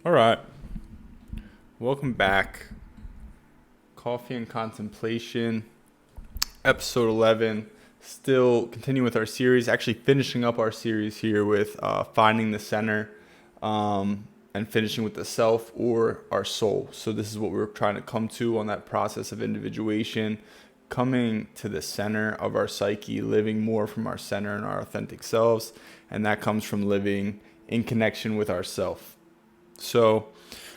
All right. Welcome back. Coffee and Contemplation, episode 11. Still continuing with our series, actually finishing up our series here with finding the center and finishing with the self or our soul. So, this is what we're trying to come to on that process of individuation, coming to the center of our psyche, living more from our center and our authentic selves. And that comes from living in connection with ourself. So,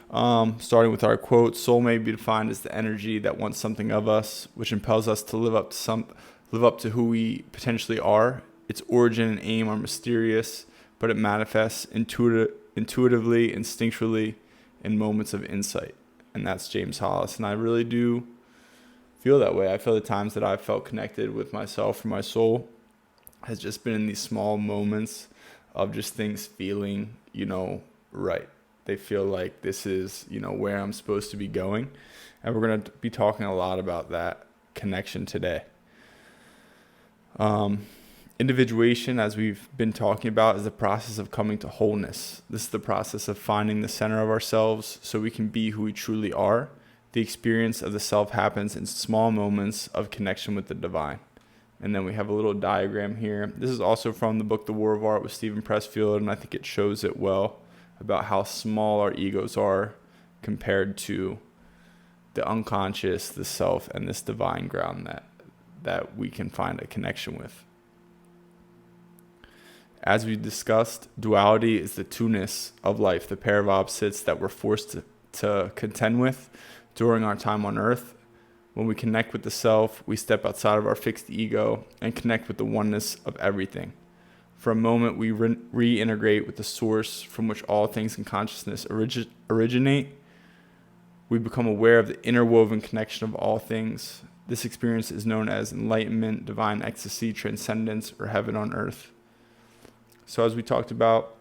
starting with our quote, soul may be defined as the energy that wants something of us, which impels us to live up to who we potentially are. Its origin and aim are mysterious, but it manifests intuitively, instinctually, in moments of insight. And that's James Hollis. And I really do feel that way. I feel the times that I've felt connected with myself or my soul has just been in these small moments of just things feeling, right. They feel like this is, where I'm supposed to be going. And we're going to be talking a lot about that connection today. Individuation, as we've been talking about, is the process of coming to wholeness. This is the process of finding the center of ourselves so we can be who we truly are. The experience of the self happens in small moments of connection with the divine. And then we have a little diagram here. This is also from the book The War of Art with Stephen Pressfield, and I think it shows it well about how small our egos are compared to the unconscious, the self, and this divine ground that we can find a connection with. As we discussed, duality is the two-ness of life, the pair of opposites that we're forced to contend with during our time on earth. When we connect with the self, we step outside of our fixed ego and connect with the oneness of everything. For a moment, we reintegrate with the source from which all things in consciousness originate. We become aware of the interwoven connection of all things. This experience is known as enlightenment, divine ecstasy, transcendence, or heaven on earth. So as we talked about,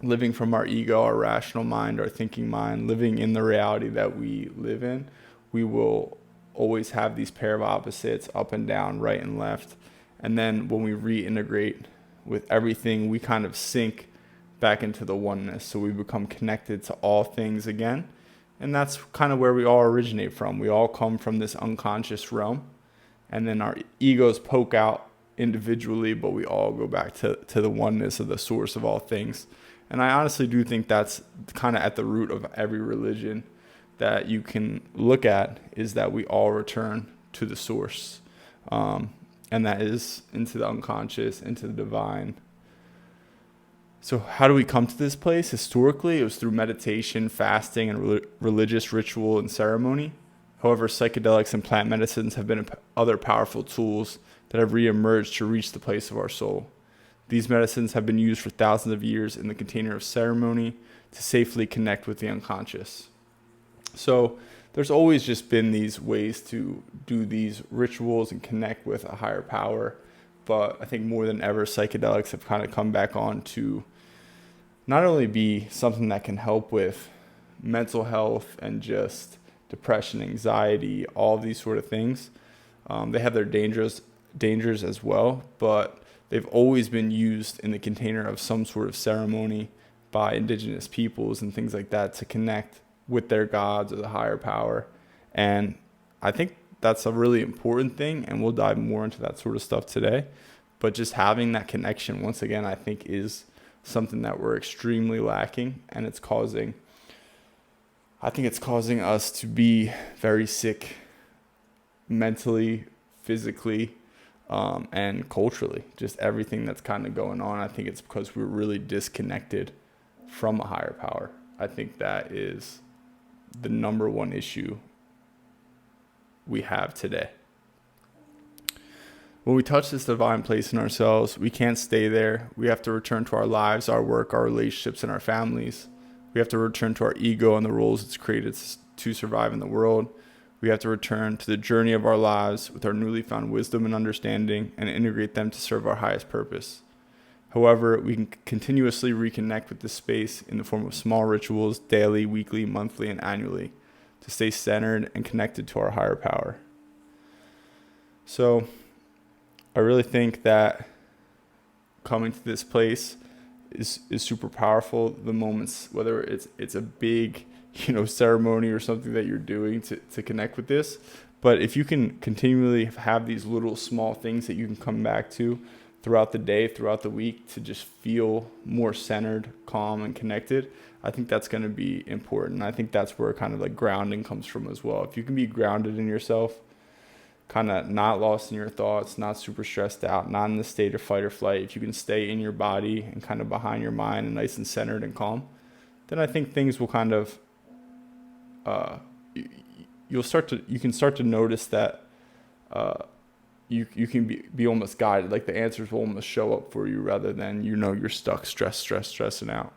living from our ego, our rational mind, our thinking mind, living in the reality that we live in, we will always have these pair of opposites, up and down, right and left. And then when we reintegrate with everything, we kind of sink back into the oneness. So we become connected to all things again. And that's kind of where we all originate from. We all come from this unconscious realm. And then our egos poke out individually, but we all go back to the oneness of the source of all things. And I honestly do think that's kind of at the root of every religion that you can look at, is that we all return to the source. And that is into the unconscious, into the divine. So how do we come to this place? Historically, it was through meditation, fasting, and religious ritual and ceremony. However, psychedelics and plant medicines have been other powerful tools that have reemerged to reach the place of our soul. These medicines have been used for thousands of years in the container of ceremony to safely connect with the unconscious. So there's always just been these ways to do these rituals and connect with a higher power. But I think more than ever, psychedelics have kind of come back on to not only be something that can help with mental health and just depression, anxiety, all these sort of things. They have their dangers as well, but they've always been used in the container of some sort of ceremony by indigenous peoples and things like that to connect with their gods or the higher power. And I think that's a really important thing, and we'll dive more into that sort of stuff today. But just having that connection, once again, I think is something that we're extremely lacking, and it's causing us to be very sick mentally, physically, and culturally. Just everything that's kind of going on. I think it's because we're really disconnected from a higher power. I think that is the number one issue we have today. When we touch this divine place in ourselves, we can't stay there. We have to return to our lives, our work, our relationships, and our families. We have to return to our ego and the roles it's created to survive in the world. We have to return to the journey of our lives with our newly found wisdom and understanding and integrate them to serve our highest purpose. However, we can continuously reconnect with this space in the form of small rituals, daily, weekly, monthly, and annually, to stay centered and connected to our higher power. So I really think that coming to this place is super powerful. The moments, whether it's a big, ceremony or something that you're doing to connect with this. But if you can continually have these little small things that you can come back to throughout the day, throughout the week, to just feel more centered, calm, and connected, I think that's going to be important. I think that's where kind of like grounding comes from as well. If you can be grounded in yourself, kind of not lost in your thoughts, not super stressed out, not in the state of fight or flight, if you can stay in your body and kind of behind your mind and nice and centered and calm, then I think things will kind of, you can start to notice that you can be almost guided. Like the answers will almost show up for you rather than, you're stuck stressing out.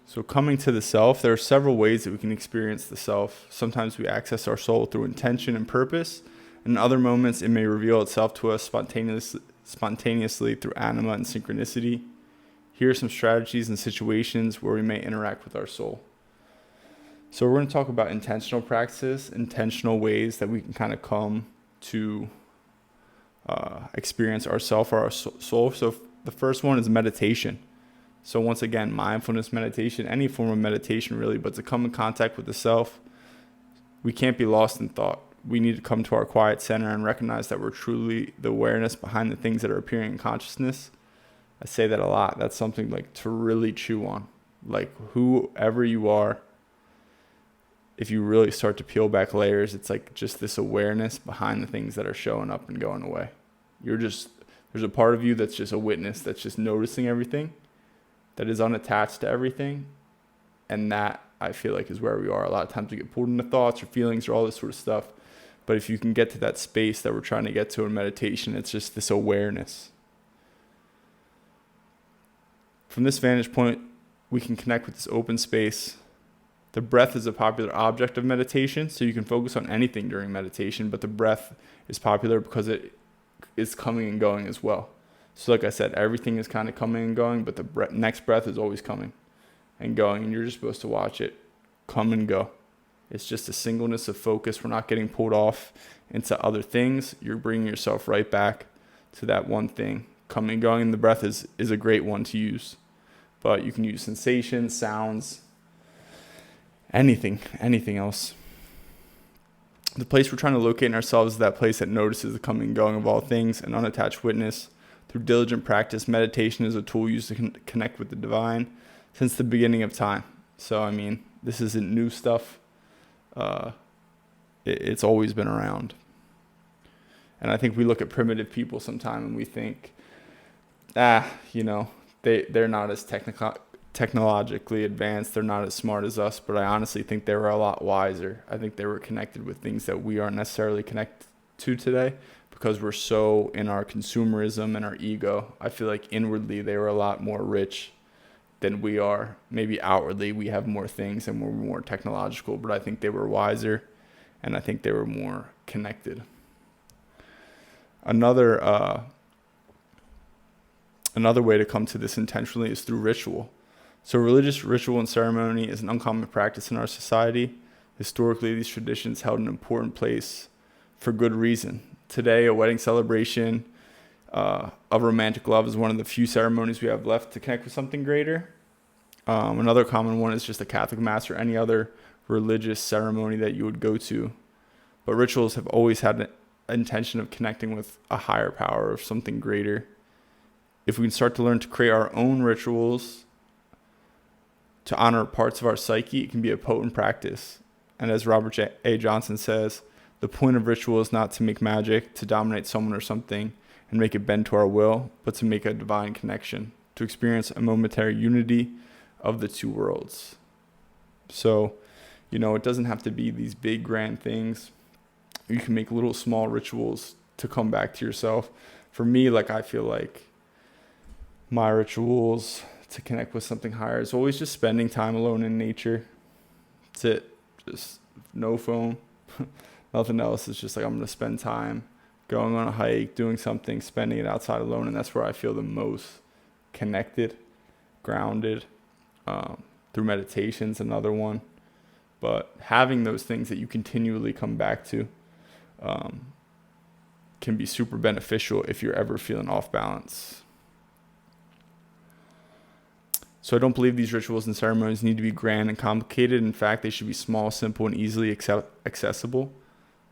So coming to the self, there are several ways that we can experience the self. Sometimes we access our soul through intention and purpose. In other moments, it may reveal itself to us spontaneously through anima and synchronicity. Here are some strategies and situations where we may interact with our soul. So we're going to talk about intentional practices, intentional ways that we can kind of come to experience ourself or our soul. So the first one is meditation. So once again, mindfulness meditation, any form of meditation really, but to come in contact with the self, we can't be lost in thought. We need to come to our quiet center and recognize that we're truly the awareness behind the things that are appearing in consciousness. I say that a lot. That's something like to really chew on. Like whoever you are, if you really start to peel back layers, it's like just this awareness behind the things that are showing up and going away. There's a part of you that's just a witness, that's just noticing everything, that is unattached to everything. And that, I feel like, is where we are. A lot of times we get pulled into thoughts or feelings or all this sort of stuff. But if you can get to that space that we're trying to get to in meditation, it's just this awareness. From this vantage point, we can connect with this open space. The breath is a popular object of meditation, so you can focus on anything during meditation, but the breath is popular because it is coming and going as well. So like I said, everything is kind of coming and going, but the next breath is always coming and going, and you're just supposed to watch it come and go. It's just a singleness of focus. We're not getting pulled off into other things. You're bringing yourself right back to that one thing, coming and going, and the breath is a great one to use. But you can use sensations, sounds, anything else. The place we're trying to locate in ourselves is that place that notices the coming and going of all things, an unattached witness. Through diligent practice, meditation is a tool used to connect with the divine since the beginning of time. So, I mean, this isn't new stuff. It's always been around. And I think we look at primitive people sometime and we think, they're not as technologically advanced. They're not as smart as us. But I honestly think they were a lot wiser. I think they were connected with things that we aren't necessarily connected to today, because we're so in our consumerism and our ego. I feel like inwardly they were a lot more rich than we are. Maybe outwardly we have more things and we're more technological, but I think they were wiser and I think they were more connected. Another way to come to this intentionally is through ritual. So religious ritual and ceremony is an uncommon practice in our society. Historically, these traditions held an important place for good reason. Today, a wedding celebration of romantic love is one of the few ceremonies we have left to connect with something greater. Another common one is just a Catholic Mass or any other religious ceremony that you would go to. But rituals have always had an intention of connecting with a higher power or something greater. If we can start to learn to create our own rituals to honor parts of our psyche, it can be a potent practice. And as Robert A. Johnson says, the point of ritual is not to make magic, to dominate someone or something and make it bend to our will, but to make a divine connection, to experience a momentary unity of the two worlds. So, it doesn't have to be these big grand things. You can make little small rituals to come back to yourself. For me, I feel like my rituals to connect with something higher is always just spending time alone in nature. That's it. Just no phone. Nothing else. It's just I'm going to spend time going on a hike, doing something, spending it outside alone. And that's where I feel the most connected, grounded. Through meditation's another one. But having those things that you continually come back to can be super beneficial if you're ever feeling off balance. So I don't believe these rituals and ceremonies need to be grand and complicated. In fact, they should be small, simple, and easily accessible.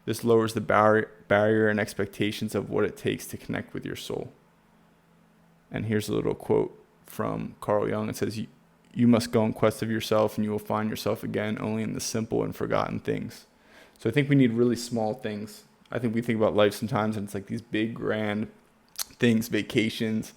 This lowers the barrier and expectations of what it takes to connect with your soul. And here's a little quote from Carl Jung. It says, you must go in quest of yourself, and you will find yourself again only in the simple and forgotten things. So I think we need really small things. I think we think about life sometimes, and it's like these big, grand things, vacations,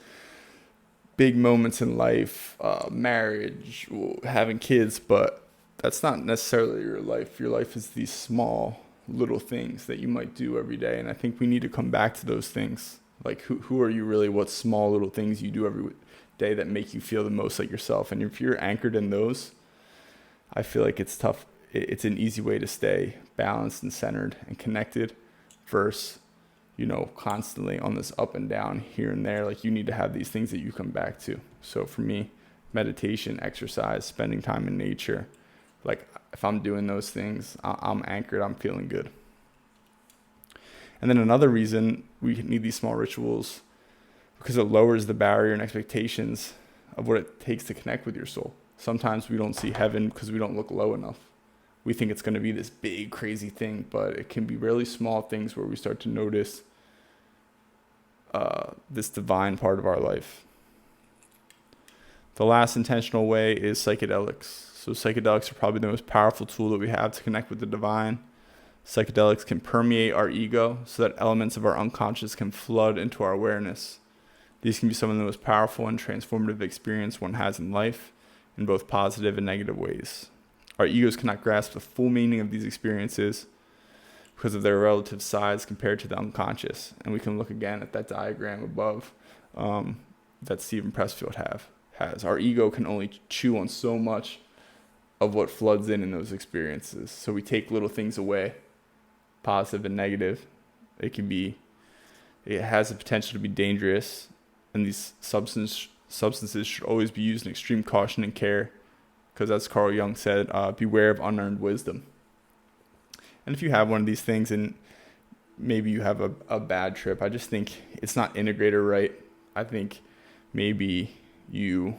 big moments in life, marriage, having kids, but that's not necessarily your life. Your life is these small little things that you might do every day. And I think we need to come back to those things. Like, who are you really? What small little things you do every day that make you feel the most like yourself? And if you're anchored in those, I feel like it's tough. It's an easy way to stay balanced and centered and connected versus, constantly on this up and down here and there. Like, you need to have these things that you come back to. So for me, meditation, exercise, spending time in nature, like if I'm doing those things, I'm anchored, I'm feeling good. And then another reason we need these small rituals, because it lowers the barrier and expectations of what it takes to connect with your soul. Sometimes we don't see heaven because we don't look low enough. We think it's going to be this big, crazy thing, but it can be really small things where we start to notice this divine part of our life. The last intentional way is psychedelics. So psychedelics are probably the most powerful tool that we have to connect with the divine. Psychedelics can permeate our ego so that elements of our unconscious can flood into our awareness. These can be some of the most powerful and transformative experience one has in life, in both positive and negative ways. Our egos cannot grasp the full meaning of these experiences because of their relative size compared to the unconscious. And we can look again at that diagram above that Stephen Pressfield has. Our ego can only chew on so much of what floods in those experiences. So we take little things away, positive and negative. It has the potential to be dangerous, and these substances should always be used in extreme caution and care, because as Carl Jung said, beware of unearned wisdom. And if you have one of these things and maybe you have a bad trip, I just think it's not integrated right. I think maybe you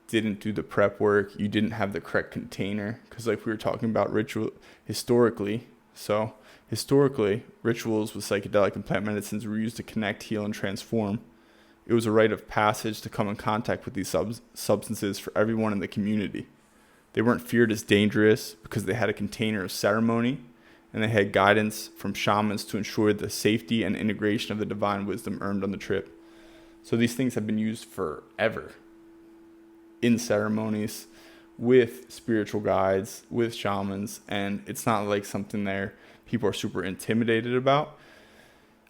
didn't do the prep work, you didn't have the correct container, because like we were talking about ritual historically, rituals with psychedelic and plant medicines were used to connect, heal, and transform. It was a rite of passage to come in contact with these substances for everyone in the community. They weren't feared as dangerous because they had a container of ceremony, and they had guidance from shamans to ensure the safety and integration of the divine wisdom earned on the trip. So these things have been used forever in ceremonies with spiritual guides, with shamans, and it's not like something there people are super intimidated about.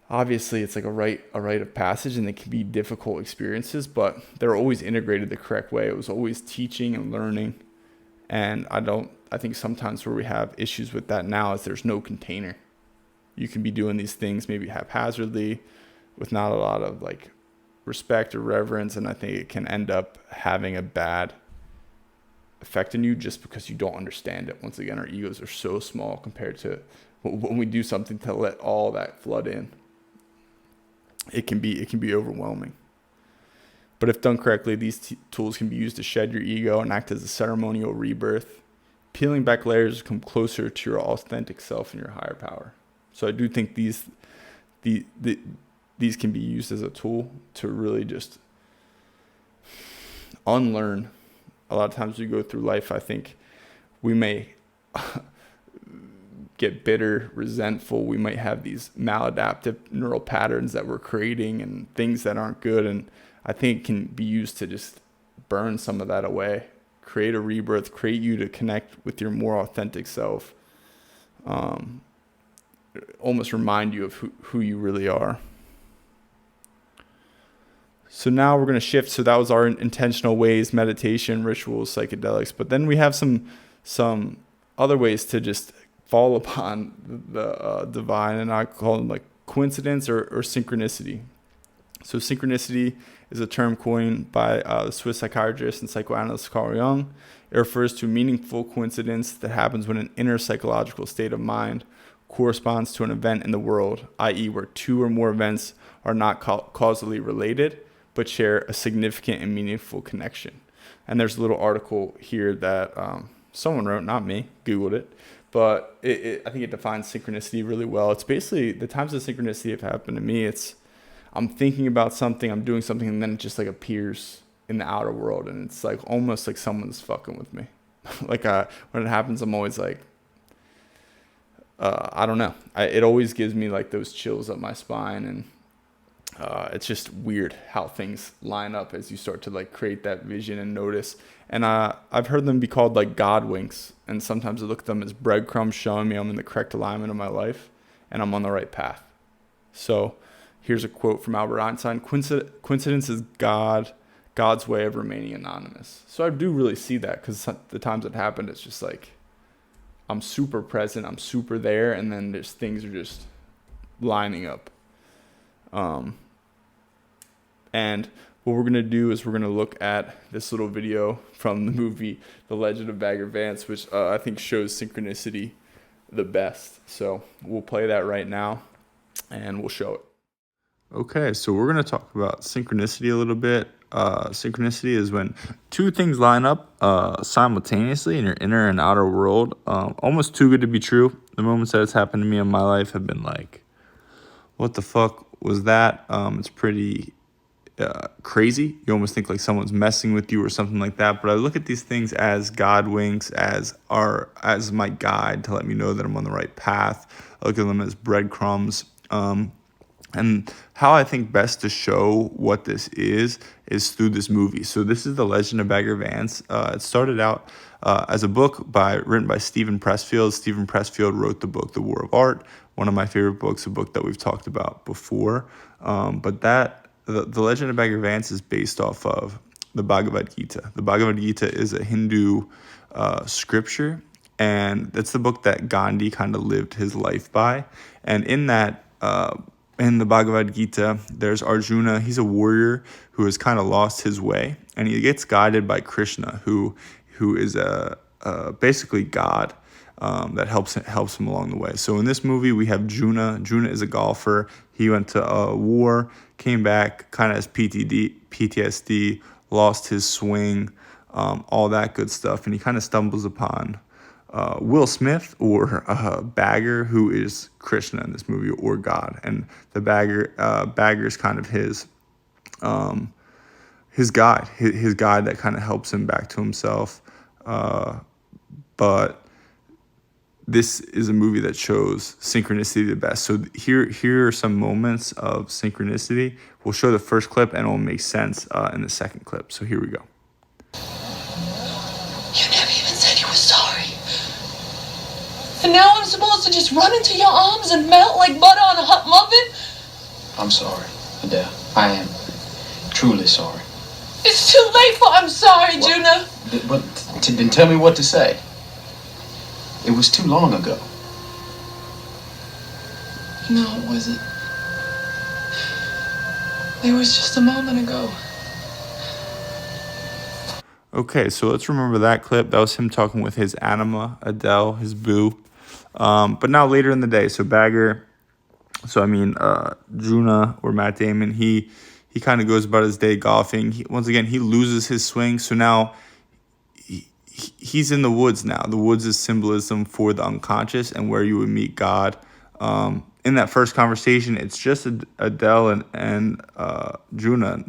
Obviously, it's like a rite of passage, and they can be difficult experiences, but they're always integrated the correct way. It was always teaching and learning, and I think sometimes where we have issues with that now is there's no container. You can be doing these things maybe haphazardly with not a lot of like respect or reverence, and I think it can end up having a bad effect on you just because you don't understand it. Once again, our egos are so small compared to when we do something to let all that flood in. It can be overwhelming. But if done correctly, these tools can be used to shed your ego and act as a ceremonial rebirth, peeling back layers to come closer to your authentic self and your higher power. So I do think these can be used as a tool to really just unlearn. A lot of times we go through life, I think we may get bitter, resentful. We might have these maladaptive neural patterns that we're creating and things that aren't good. And I think it can be used to just burn some of that away, create a rebirth, create you to connect with your more authentic self, almost remind you of who you really are. So now we're going to shift. So that was our intentional ways: meditation, rituals, psychedelics. But then we have some other ways to just fall upon the divine, and I call them like coincidence or synchronicity. So synchronicity is a term coined by the Swiss psychiatrist and psychoanalyst Carl Jung. It refers to a meaningful coincidence that happens when an inner psychological state of mind corresponds to an event in the world, i.e. where two or more events are not causally related, but share a significant and meaningful connection. And there's a little article here that someone wrote, not me, Googled it, but I think it defines synchronicity really well. It's basically the times of synchronicity have happened to me. It's I'm thinking about something, I'm doing something, and then it just like appears in the outer world, and it's like almost like someone's fucking with me. Like when it happens, I'm always like, I don't know. It always gives me like those chills up my spine, and it's just weird how things line up as you start to like create that vision and notice. And I've heard them be called like God winks, and sometimes I look at them as breadcrumbs showing me I'm in the correct alignment of my life and I'm on the right path. So here's a quote from Albert Einstein: "Coincidence is God's way of remaining anonymous." So I do really see that, because the times it happened, it's just like I'm super present, I'm super there, and then there's things are just lining up. And what we're going to do is we're going to look at this little video from the movie The Legend of Bagger Vance, which I think shows synchronicity the best. So we'll play that right now and we'll show it. Okay, so we're going to talk about synchronicity a little bit. Synchronicity is when two things line up simultaneously in your inner and outer world. Almost too good to be true. The moments that it's happened to me in my life have been like, what the fuck was that? It's pretty crazy. You almost think like someone's messing with you or something like that. But I look at these things as God winks, as my guide to let me know that I'm on the right path. I look at them as breadcrumbs. And how I think best to show what this is through this movie. So this is The Legend of Bagger Vance. It started out as a book written by Stephen Pressfield. Stephen Pressfield wrote the book The War of Art, one of my favorite books, a book that we've talked about before. But The Legend of Bagger Vance is based off of the Bhagavad Gita. The Bhagavad Gita is a Hindu scripture, and that's the book that Gandhi kind of lived his life by. And in that, in the Bhagavad Gita, there's Arjuna. He's a warrior who has kind of lost his way, and he gets guided by Krishna, who is basically God that helps him along the way. So in this movie, we have Juna. Juna is a golfer. He went to a war, came back, kind of has PTSD, lost his swing, all that good stuff, and he kind of stumbles upon Will Smith, or Bagger, who is Krishna in this movie, or God. And the Bagger is kind of his guide, his guide that kind of helps him back to himself. But this is a movie that shows synchronicity the best. So here are some moments of synchronicity. We'll show the first clip, and it will make sense in the second clip. So here we go. You never even said you were sorry. And now I'm supposed to just run into your arms and melt like butter on a hot muffin? I'm sorry, Adele. I am truly sorry. It's too late for I'm sorry, Juna. Then tell me what to say. It was too long ago. No, it wasn't. It was just a moment ago. Okay, so let's remember that clip. That was him talking with his anima, Adele, his boo. But now later in the day, so Juna, or Matt Damon, he kind of goes about his day golfing. Once again, he loses his swing. So now he's in the woods now. The woods is symbolism for the unconscious and where you would meet God. In that first conversation, it's just Adele and Juna.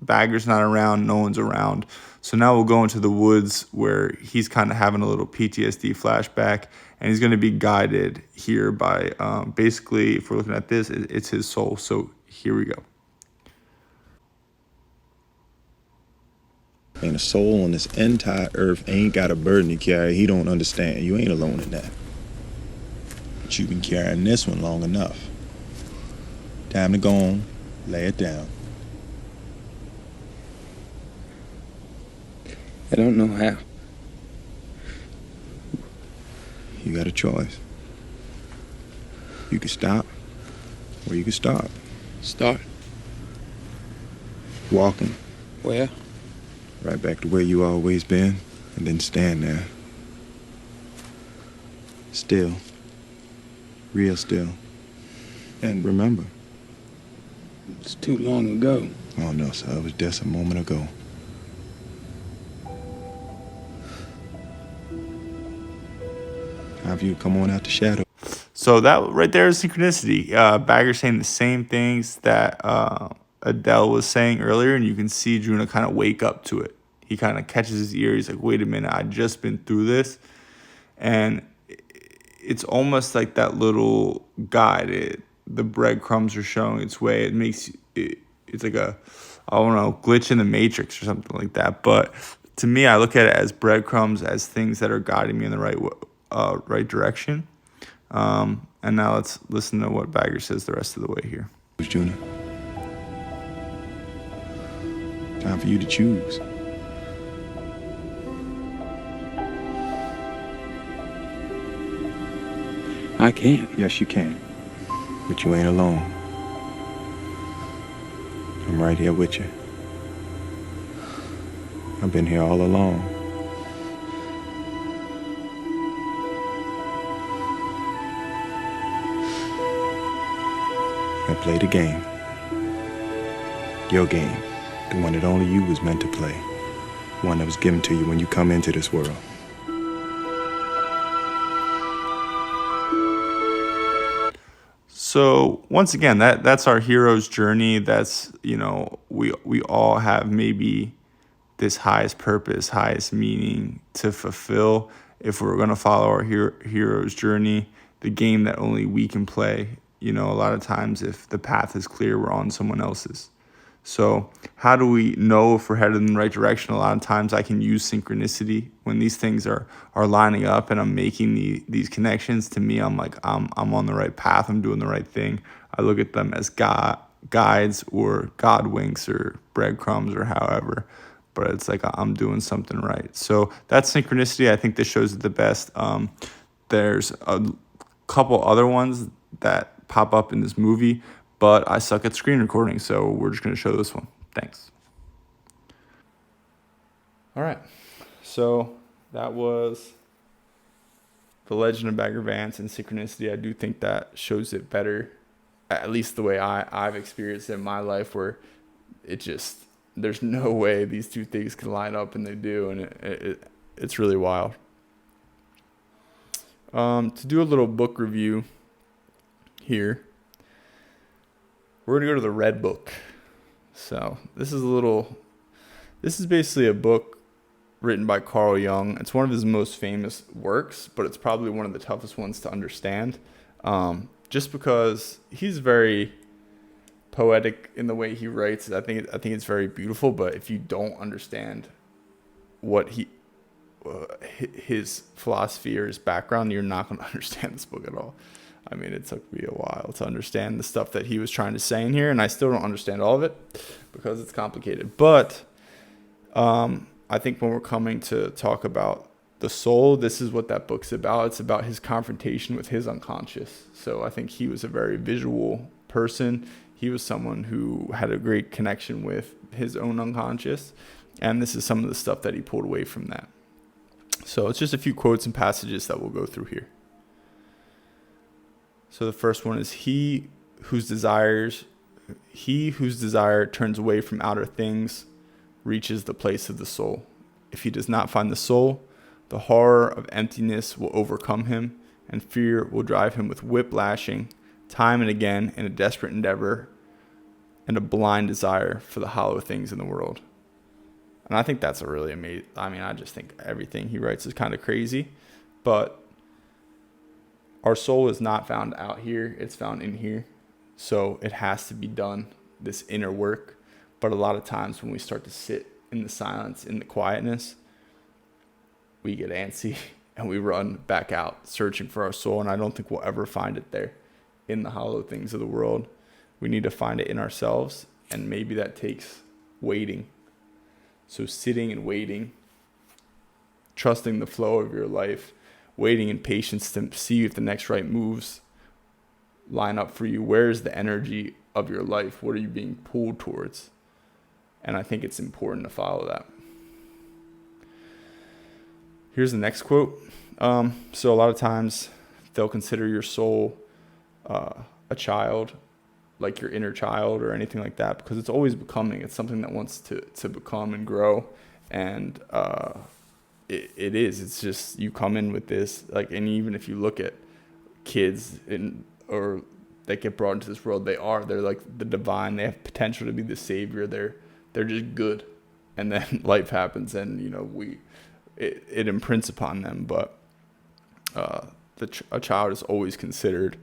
Bagger's not around, no one's around. So now we'll go into the woods where he's kind of having a little PTSD flashback, and he's going to be guided here by, basically, if we're looking at this, it's his soul. So here we go. And a soul on this entire earth ain't got a burden to carry he don't understand. You ain't alone in that. But you've been carrying this one long enough. Time to go on, lay it down. I don't know how. You got a choice. You can stop, or you can start. Start? Walking. Where? Right back to where you always been, and then stand there. Still. Real still. And remember. It's too long ago. Oh no, sir, it was just a moment ago. Time for you to come on out the shadow. So that right there is synchronicity. Bagger saying the same things that Adele was saying earlier, and you can see Juna kind of wake up to it. He kind of catches his ear. He's like, wait a minute, I just been through this. And it's almost like that little guide. The breadcrumbs are showing its way. It's like a, I don't know, glitch in the matrix or something like that. But to me, I look at it as breadcrumbs, as things that are guiding me in the right direction. And now let's listen to what Bagger says the rest of the way here. Juna. Time for you to choose. I can't. Yes, you can. But you ain't alone. I'm right here with you. I've been here all along. Now play the game. Your game. The one that only you was meant to play. The one that was given to you when you come into this world. So once again, that's our hero's journey. That's, we all have maybe this highest purpose, highest meaning to fulfill. If we're going to follow our hero's journey, the game that only we can play, a lot of times if the path is clear, we're on someone else's. So how do we know if we're headed in the right direction? A lot of times I can use synchronicity when these things are lining up and I'm making these connections. To me, I'm like, I'm on the right path. I'm doing the right thing. I look at them as guides or God winks or breadcrumbs or however, but it's like I'm doing something right. So that's synchronicity. I think this shows it the best. There's a couple other ones that pop up in this movie, but I suck at screen recording, so we're just going to show this one. Thanks. All right. So that was The Legend of Bagger Vance and Synchronicity. I do think that shows it better, at least the way I've experienced it in my life, where it just, there's no way these two things can line up, and they do, and it's really wild. To do a little book review here, we're going to go to the Red Book. So this is basically a book written by Carl Jung. It's one of his most famous works, but it's probably one of the toughest ones to understand, just because he's very poetic in the way he writes. I think it's very beautiful, but if you don't understand what his philosophy or his background, you're not going to understand this book at all. I mean, it took me a while to understand the stuff that he was trying to say in here, and I still don't understand all of it because it's complicated. But I think when we're coming to talk about the soul, this is what that book's about. It's about his confrontation with his unconscious. So I think he was a very visual person. He was someone who had a great connection with his own unconscious, and this is some of the stuff that he pulled away from that. So it's just a few quotes and passages that we'll go through here. So the first one is, he whose desire turns away from outer things reaches the place of the soul. If he does not find the soul, the horror of emptiness will overcome him, and fear will drive him with whip-lashing time and again in a desperate endeavor and a blind desire for the hollow things in the world. And I think that's a really amazing, I just think everything he writes is kind of crazy, but our soul is not found out here, it's found in here. So it has to be done, this inner work. But a lot of times when we start to sit in the silence, in the quietness, we get antsy and we run back out searching for our soul. And I don't think we'll ever find it there in the hollow things of the world. We need to find it in ourselves, and maybe that takes waiting. So sitting and waiting, trusting the flow of your life, waiting in patience to see if the next right moves line up for you. Where is the energy of your life? What are you being pulled towards? And I think it's important to follow that. Here's the next quote. So a lot of times they'll consider your soul a child, like your inner child or anything like that, because it's always becoming. It's something that wants to become and grow. And it is. It's just you come in with this, like, and even if you look at kids or that get brought into this world, they're like the divine. They have potential to be the savior. They're just good, and then life happens, and it imprints upon them. But a child is always considered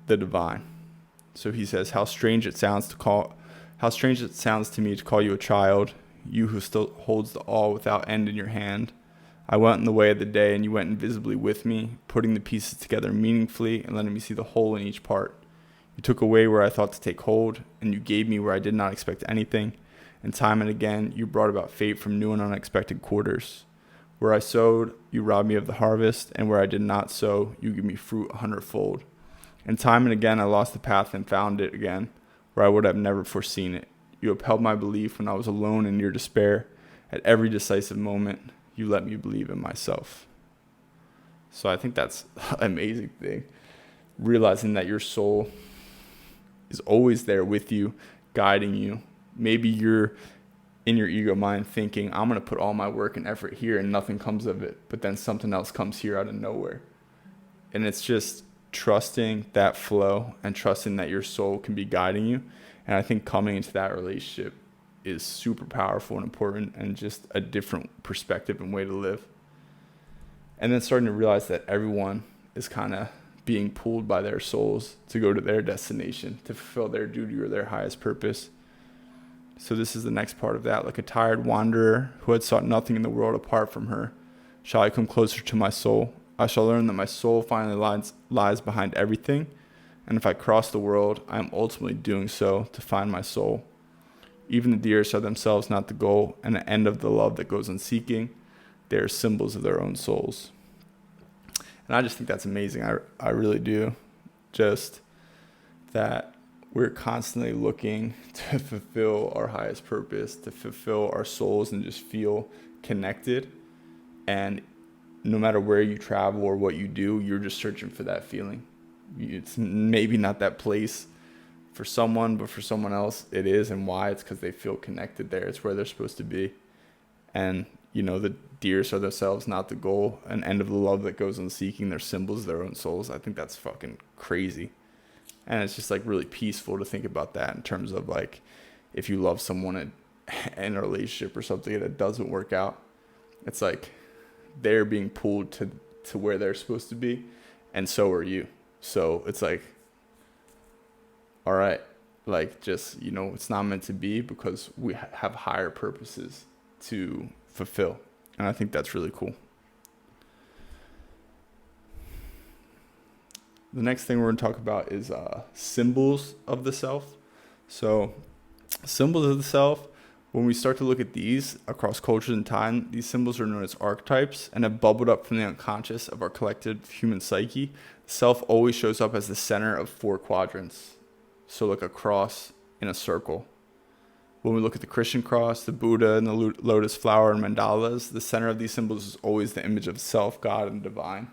the divine. So he says, how strange it sounds to me to call you a child, you who still holds the all without end in your hand. I went in the way of the day, and you went invisibly with me, putting the pieces together meaningfully and letting me see the whole in each part. You took away where I thought to take hold, and you gave me where I did not expect anything. And time and again, you brought about fate from new and unexpected quarters. Where I sowed, you robbed me of the harvest, and where I did not sow, you give me fruit 100-fold. And time and again, I lost the path and found it again, where I would have never foreseen it. You upheld my belief when I was alone in near despair. At every decisive moment, you let me believe in myself. So I think that's an amazing thing. Realizing that your soul is always there with you, guiding you. Maybe you're in your ego mind thinking, I'm going to put all my work and effort here and nothing comes of it. But then something else comes here out of nowhere. And it's just trusting that flow and trusting that your soul can be guiding you. And I think coming into that relationship is super powerful and important, and just a different perspective and way to live. And then starting to realize that everyone is kind of being pulled by their souls to go to their destination, to fulfill their duty or their highest purpose. So this is the next part of that. Like a tired wanderer who had sought nothing in the world apart from her, shall I come closer to my soul. I shall learn that my soul finally lies behind everything. And if I cross the world, I am ultimately doing so to find my soul. Even the deers are themselves not the goal and the end of the love that goes on seeking. They are symbols of their own souls. And I just think that's amazing. I really do. Just that we're constantly looking to fulfill our highest purpose, to fulfill our souls and just feel connected. And no matter where you travel or what you do, you're just searching for that feeling. It's maybe not that place for someone, but for someone else it is. And why? It's because they feel connected there. It's where they're supposed to be. And the deers are themselves not the goal, an end of the love that goes on seeking. Their symbols of their own souls. I think that's fucking crazy. And it's just like really peaceful to think about that in terms of like, if you love someone in a relationship or something and it doesn't work out, it's like they're being pulled to where they're supposed to be, and so are you. So it's like, all right, like just, it's not meant to be, because we have higher purposes to fulfill. And I think that's really cool. The next thing we're going to talk about is symbols of the self. So symbols of the self, when we start to look at these across cultures and time, these symbols are known as archetypes and have bubbled up from the unconscious of our collective human psyche. Self always shows up as the center of 4 quadrants. So like a cross in a circle. When we look at the Christian cross, the Buddha, and the lotus flower and mandalas, the center of these symbols is always the image of self, God, and divine.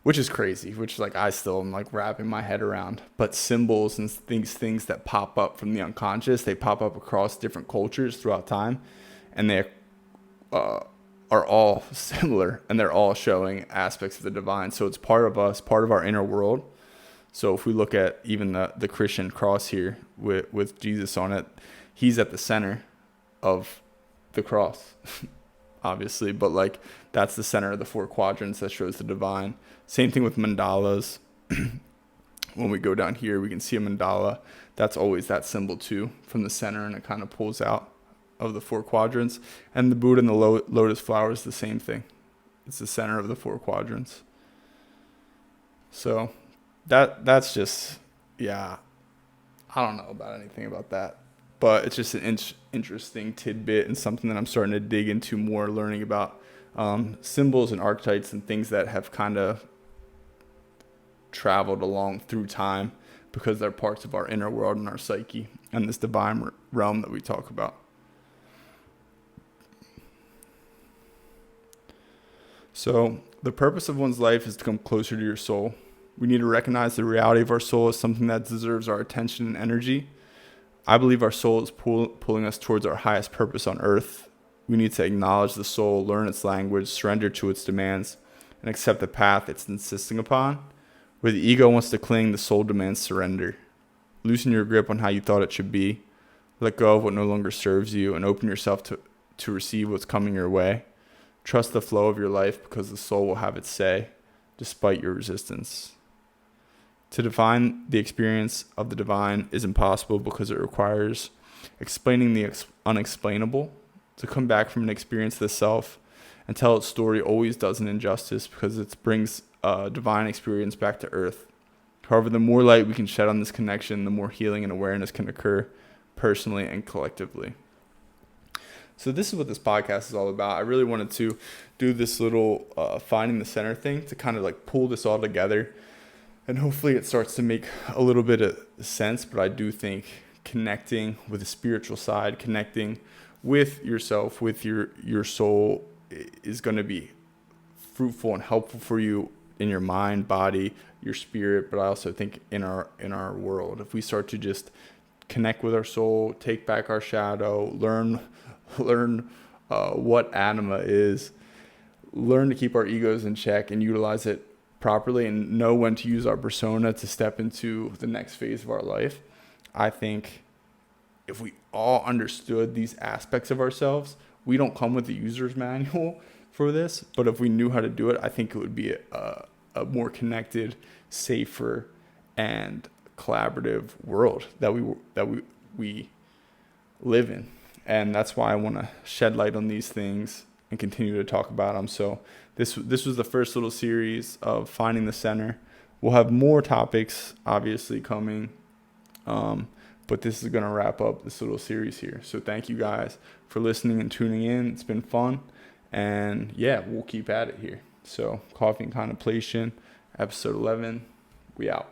Which is crazy, which like I still am like wrapping my head around. But symbols and things that pop up from the unconscious, they pop up across different cultures throughout time, and they are all similar, and they're all showing aspects of the divine. So it's part of us, part of our inner world. So if we look at even the Christian cross here with Jesus on it, he's at the center of the cross, obviously, but like that's the center of the 4 quadrants that shows the divine. Same thing with mandalas. When we go down here, we can see a mandala. That's always that symbol too, from the center, and it kind of pulls out of the 4 quadrants. And the Buddha and the lotus flower is the same thing. It's the center of the 4 quadrants. So that's just, yeah, I don't know about anything about that, but it's just an interesting tidbit and something that I'm starting to dig into more, learning about symbols and archetypes and things that have kind of traveled along through time because they're parts of our inner world and our psyche and this divine realm that we talk about. So the purpose of one's life is to come closer to your soul. We need to recognize the reality of our soul as something that deserves our attention and energy. I believe our soul is pulling us towards our highest purpose on earth, we need to acknowledge the soul, learn its language, surrender to its demands, and accept the path it's insisting upon. Where the ego wants to cling, the soul demands surrender. Loosen your grip on how you thought it should be. Let go of what no longer serves you and open yourself to receive what's coming your way. Trust the flow of your life because the soul will have its say, despite your resistance. To define the experience of the divine is impossible because it requires explaining the unexplainable. To come back from an experience of the self and tell its story always does an injustice because it brings divine experience back to earth. However, the more light we can shed on this connection, the more healing and awareness can occur personally and collectively. So this is what this podcast is all about. I really wanted to do this little finding the center thing to kind of like pull this all together. And hopefully it starts to make a little bit of sense. But I do think connecting with the spiritual side, connecting with yourself, with your soul is going to be fruitful and helpful for you in your mind, body, your spirit. But I also think in our world, if we start to just connect with our soul, take back our shadow, learn what anima is, learn to keep our egos in check and utilize it properly, and know when to use our persona to step into the next phase of our life. I think if we all understood these aspects of ourselves, we don't come with the user's manual for this, but if we knew how to do it, I think it would be a more connected, safer, and collaborative world that we live in. And that's why I want to shed light on these things and continue to talk about them. So this was the first little series of Finding the Center. We'll have more topics obviously coming, but this is going to wrap up this little series here. So thank you guys for listening and tuning in. It's been fun, and yeah, we'll keep at it here. So Coffee and Contemplation, episode 11, we out.